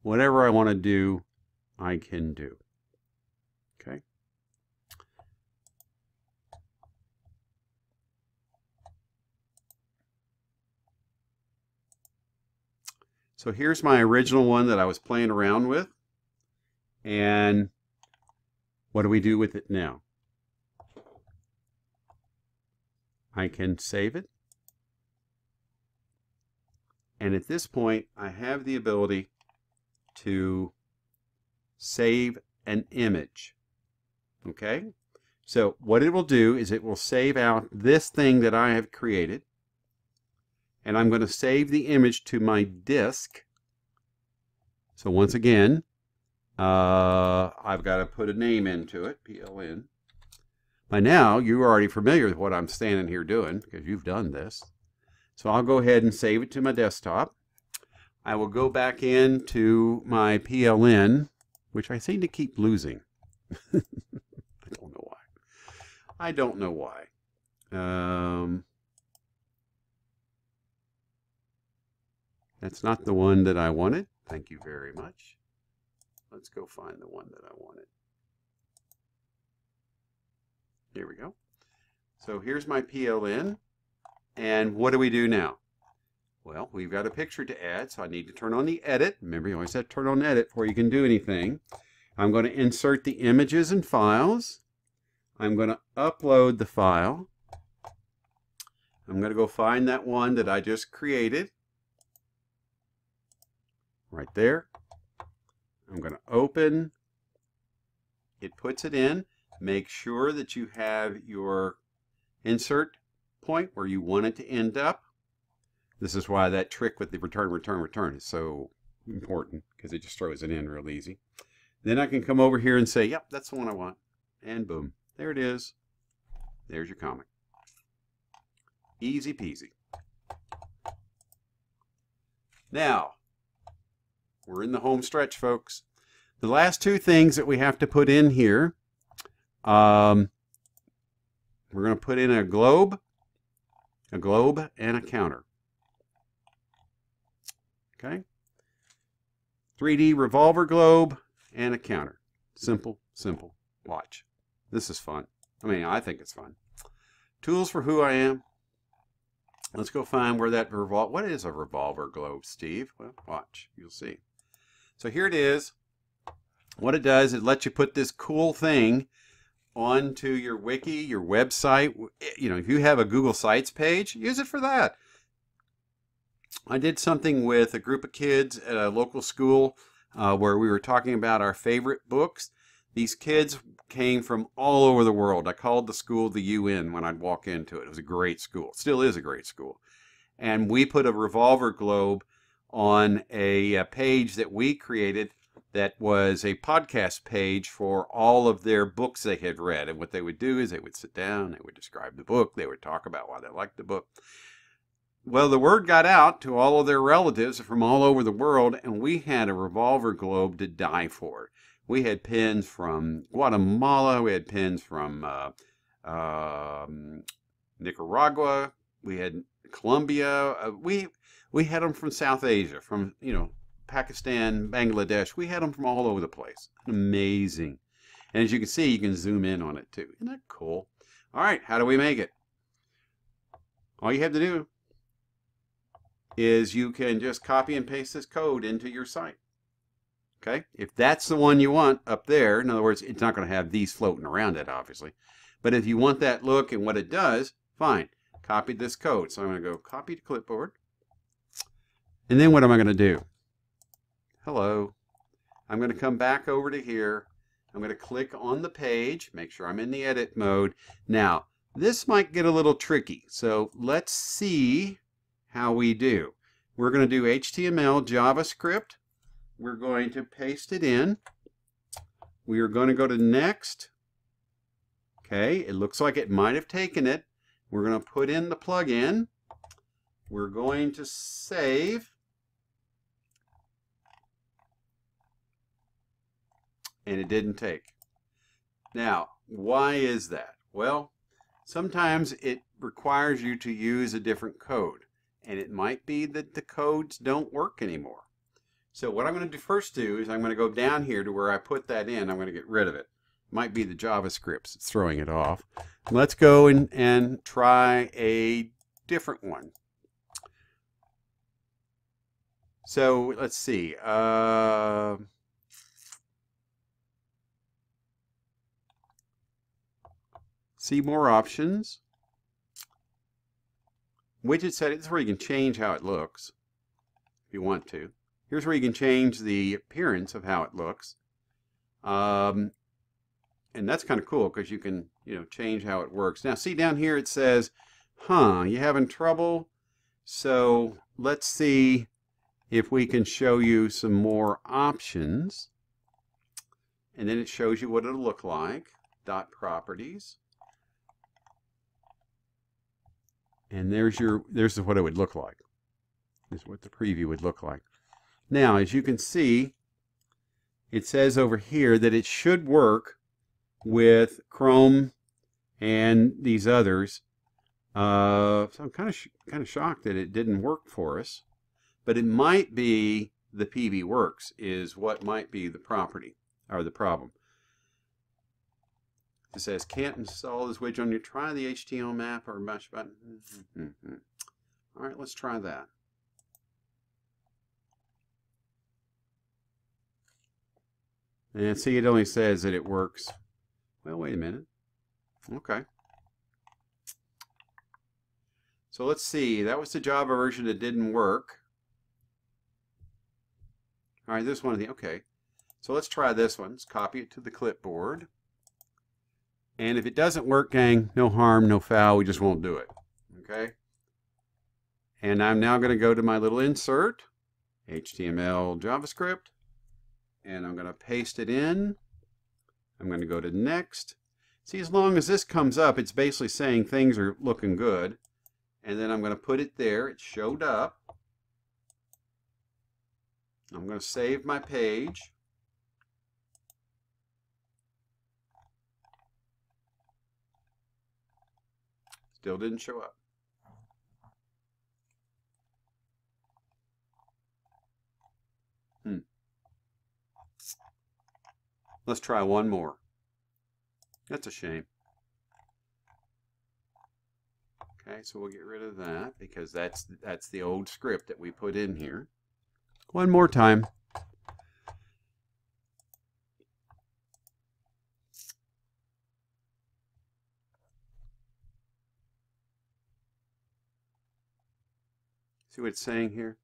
Whatever I want to do, I can do. Okay. So here's my original one that I was playing around with. And what do we do with it now? I can save it. And at this point, I have the ability to save an image. Okay? So what it will do is it will save out this thing that I have created. And I'm going to save the image to my disk. So once again, I've got to put a name into it, PLN. By now, you're already familiar with what I'm standing here doing because you've done this. So I'll go ahead and save it to my desktop. I will go back into my PLN, which I seem to keep losing. I don't know why. I don't know why. That's not the one that I wanted. Thank you very much. Let's go find the one that I wanted. Here we go. So here's my PLN. And what do we do now? Well, we've got a picture to add, so I need to turn on the edit. Remember, you always have to turn on edit before you can do anything. I'm going to insert the images and files. I'm going to upload the file. I'm going to go find that one that I just created. Right there. I'm going to open. It puts it in. Make sure that you have your insert point where you want it to end up. This is why that trick with the return is so important, because it just throws it in real easy. Then I can come over here and say, yep, that's the one I want. And boom, there it is. There's your comic. Easy peasy. Now, we're in the home stretch, folks. The last two things that we have to put in here, we're going to put in a globe and a counter. Okay? 3D revolver globe and a counter. Simple, simple. Watch. This is fun. I mean, I think it's fun. Tools for who I am. Let's go find where that revolver... What is a revolver globe, Steve? Well, watch. You'll see. So here it is. What it does, it lets you put this cool thing onto your wiki, your website. You know, if you have a Google Sites page, use it for that. I did something with a group of kids at a local school where we were talking about our favorite books. These kids came from all over the world. I called the school the UN when I'd walk into it. It was a great school. It still is a great school. And we put a revolver globe on a page that we created that was a podcast page for all of their books they had read. And what they would do is they would sit down, they would describe the book, they would talk about why they liked the book. Well, the word got out to all of their relatives from all over the world, and we had a revolver globe to die for. We had pins from Guatemala, we had pins from Nicaragua, we had Colombia, we had them from South Asia, from Pakistan, Bangladesh. We had them from all over the place. Amazing. And as you can see, you can zoom in on it too. Isn't that cool? All right, how do we make it? All you have to do is you can just copy and paste this code into your site. Okay, if that's the one you want up there, in other words, it's not going to have these floating around it, obviously. But if you want that look and what it does, fine. Copy this code. So I'm going to go copy to clipboard. And then what am I going to do? Hello. I'm going to come back over to here. I'm going to click on the page, make sure I'm in the edit mode. Now, this might get a little tricky. So let's see how we do. We're going to do HTML, JavaScript. We're going to paste it in. We are going to go to next. Okay, it looks like it might have taken it. We're going to put in the plugin. We're going to save. And it didn't take. Now, why is that? Well, sometimes it requires you to use a different code. And it might be that the codes don't work anymore. So what I'm going to first do is I'm going to go down here to where I put that in. I'm going to get rid of it. Might be the JavaScript that's throwing it off. Let's go and try a different one. So let's see. See more options. Widget settings. This is where you can change how it looks if you want to. Here's where you can change the appearance of how it looks. And that's kind of cool because you can, change how it works. Now, see down here it says, you having trouble? So let's see if we can show you some more options. And then it shows you what it'll look like. Dot properties. And there's what it would look like. This is what the preview would look like. Now, as you can see, it says over here that it should work with Chrome and these others. So I'm kind of shocked that it didn't work for us. But it might be the PV Works is what might be the property or the problem. It says can't install this widget on your. Try the HTML map or mesh button. All right, let's try that. And see, it only says that it works. Well, wait a minute. Okay. So let's see. That was the Java version that didn't work. All right, this one. Okay. So let's try this one. Let's copy it to the clipboard. And if it doesn't work, gang, no harm, no foul. We just won't do it. Okay. And I'm now going to go to my little insert, HTML, JavaScript. And I'm going to paste it in. I'm going to go to next. See, as long as this comes up, it's basically saying things are looking good. And then I'm going to put it there. It showed up. I'm going to save my page. Still didn't show up. Let's try one more. That's a shame. Okay, so we'll get rid of that because that's the old script that we put in here. One more time. See what it's saying here?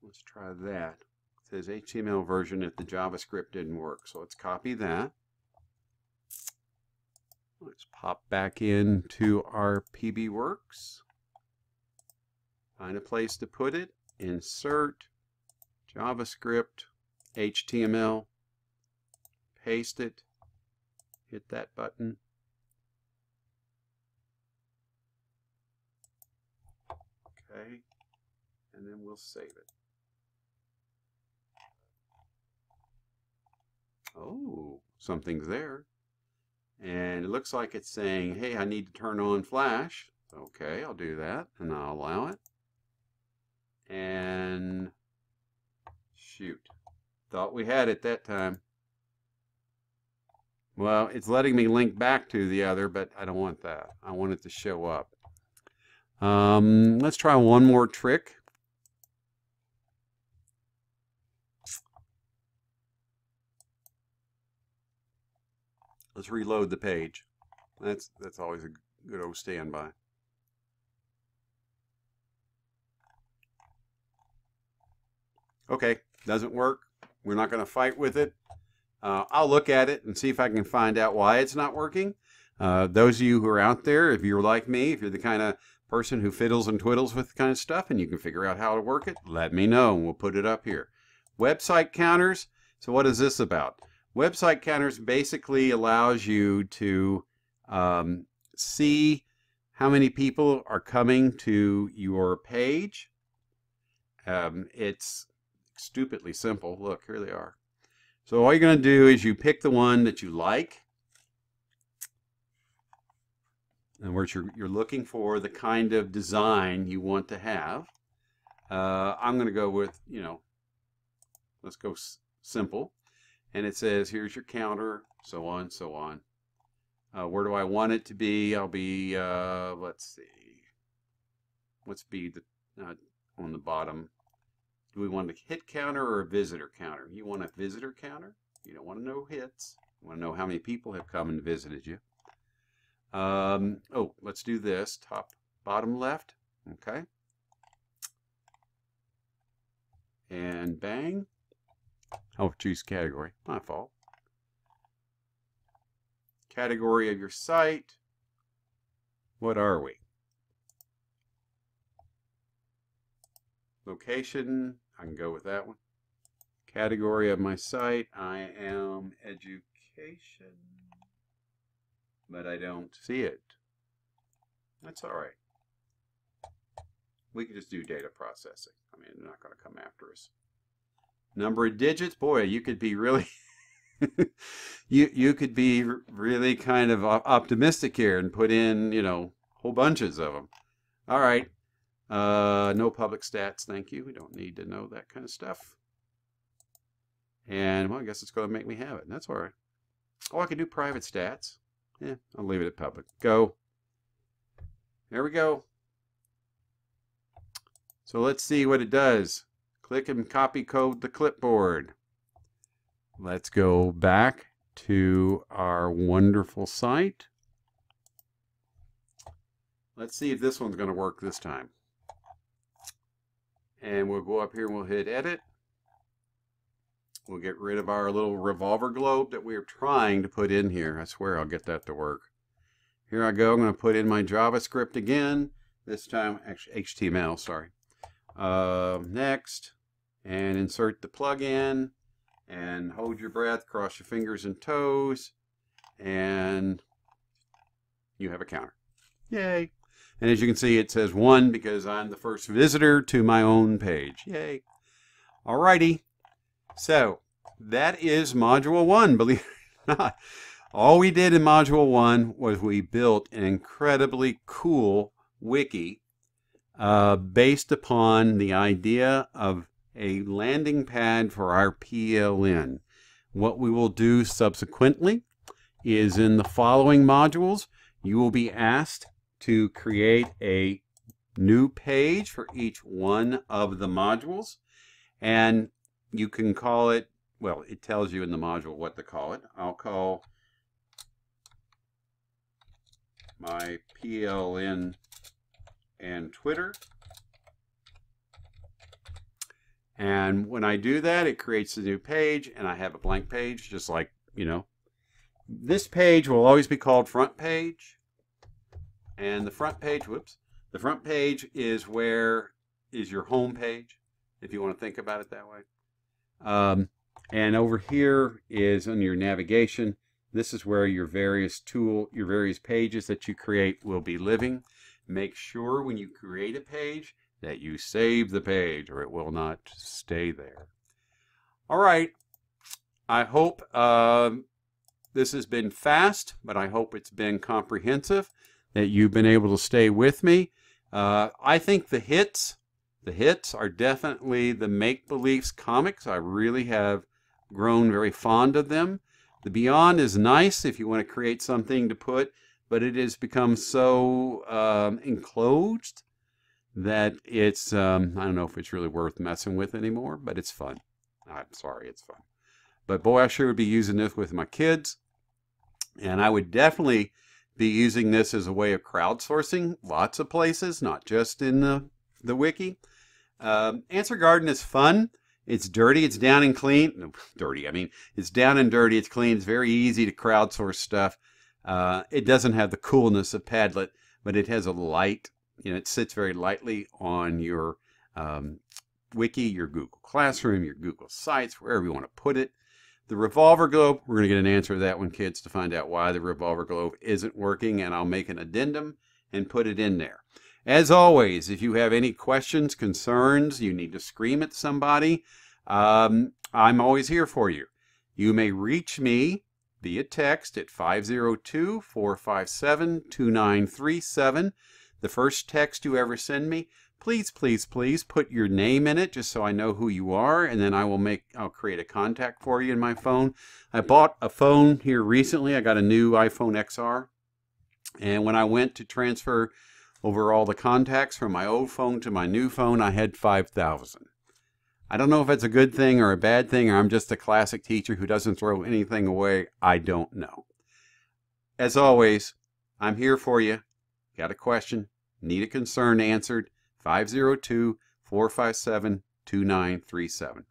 Let's try that. It says HTML version if the JavaScript didn't work. So let's copy that. Let's pop back into our PBWorks. Find a place to put it. Insert, JavaScript, HTML. Paste it. Hit that button. Okay. And then we'll save it. Oh, something's there. And it looks like it's saying, hey, I need to turn on Flash. Okay, I'll do that, and I'll allow it. And shoot. Thought we had it that time. Well, it's letting me link back to the other, but I don't want that. I want it to show up. Let's try one more trick. Let's reload the page. That's always a good old standby. Okay, doesn't work. We're not going to fight with it. I'll look at it and see if I can find out why it's not working. Those of you who are out there, if you're like me, if you're the kind of person who fiddles and twiddles with the kind of stuff and you can figure out how to work it, let me know and we'll put it up here. Website counters. So what is this about? Website counters basically allows you to see how many people are coming to your page. It's stupidly simple. Look, here they are. So all you're going to do is you pick the one that you like, and where you're looking for the kind of design you want to have. I'm going to go with, let's go simple. And it says, here's your counter, so on, so on. Where do I want it to be? I'll be, let's see. Let's be on the bottom. Do we want a hit counter or a visitor counter? You want a visitor counter. You don't want to know hits. You want to know how many people have come and visited you. Oh, let's do this. Top, bottom left. Okay. And bang. Oh, choose category. My fault. Category of your site. What are we? Location. I can go with that one. Category of my site. I am education. But I don't see it. That's all right. We can just do data processing. I mean, they're not going to come after us. Number of digits, boy, you could be really, you could be really kind of optimistic here and put in, whole bunches of them. All right, no public stats, thank you. We don't need to know that kind of stuff. And well, I guess it's going to make me have it. That's all right. Oh, I can do private stats. Yeah, I'll leave it at public. Go. There we go. So let's see what it does. Click and copy code the clipboard. Let's go back to our wonderful site. Let's see if this one's going to work this time. And we'll go up here and we'll hit edit. We'll get rid of our little revolver globe that we're trying to put in here. I swear I'll get that to work. Here I go. I'm going to put in my JavaScript again. This time, actually HTML, sorry. Next. And insert the plug-in. And hold your breath, cross your fingers and toes. And you have a counter. Yay. And as you can see, it says 1 because I'm the first visitor to my own page. Yay. Alrighty. So that is Module 1, believe it or not. All we did in Module 1 was we built an incredibly cool wiki based upon the idea of a landing pad for our PLN. What we will do subsequently is in the following modules, you will be asked to create a new page for each one of the modules. And you can call it, well, it tells you in the module what to call it. I'll call my PLN and Twitter. And when I do that, it creates a new page, and I have a blank page, just like, you know. This page will always be called front page. And the front page, the front page is where is your home page, if you want to think about it that way. And over here is on your navigation. This is where your various pages that you create will be living. Make sure when you create a page that you save the page, or it will not stay there. All right. I hope this has been fast, but I hope it's been comprehensive, that you've been able to stay with me. I think the hits are definitely the Make-Believes comics. I really have grown very fond of them. The Beyond is nice if you want to create something to put, but it has become so enclosed that it's, I don't know if it's really worth messing with anymore, but it's fun. I'm sorry, it's fun. But boy, I sure would be using this with my kids. And I would definitely be using this as a way of crowdsourcing lots of places, not just in the wiki. Answer Garden is fun. It's dirty. It's down and clean. No, dirty. I mean, it's down and dirty. It's clean. It's very easy to crowdsource stuff. It doesn't have the coolness of Padlet, but it has a light. You know, it sits very lightly on your wiki, your Google Classroom, your Google Sites, wherever you want to put it. The revolver globe, we're going to get an answer to that one, kids, to find out why the revolver globe isn't working, and I'll make an addendum and put it in there. As always, if you have any questions, concerns, you need to scream at somebody, I'm always here for you. You may reach me via text at 502-457-2937. The first text you ever send me, please, please, please put your name in it just so I know who you are, and then I'll create a contact for you in my phone. I bought a phone here recently. I got a new iPhone XR, and when I went to transfer over all the contacts from my old phone to my new phone, I had 5,000. I don't know if it's a good thing or a bad thing, or I'm just a classic teacher who doesn't throw anything away. I don't know. As always, I'm here for you. Got a question? Need a concern answered? 502-457-2937.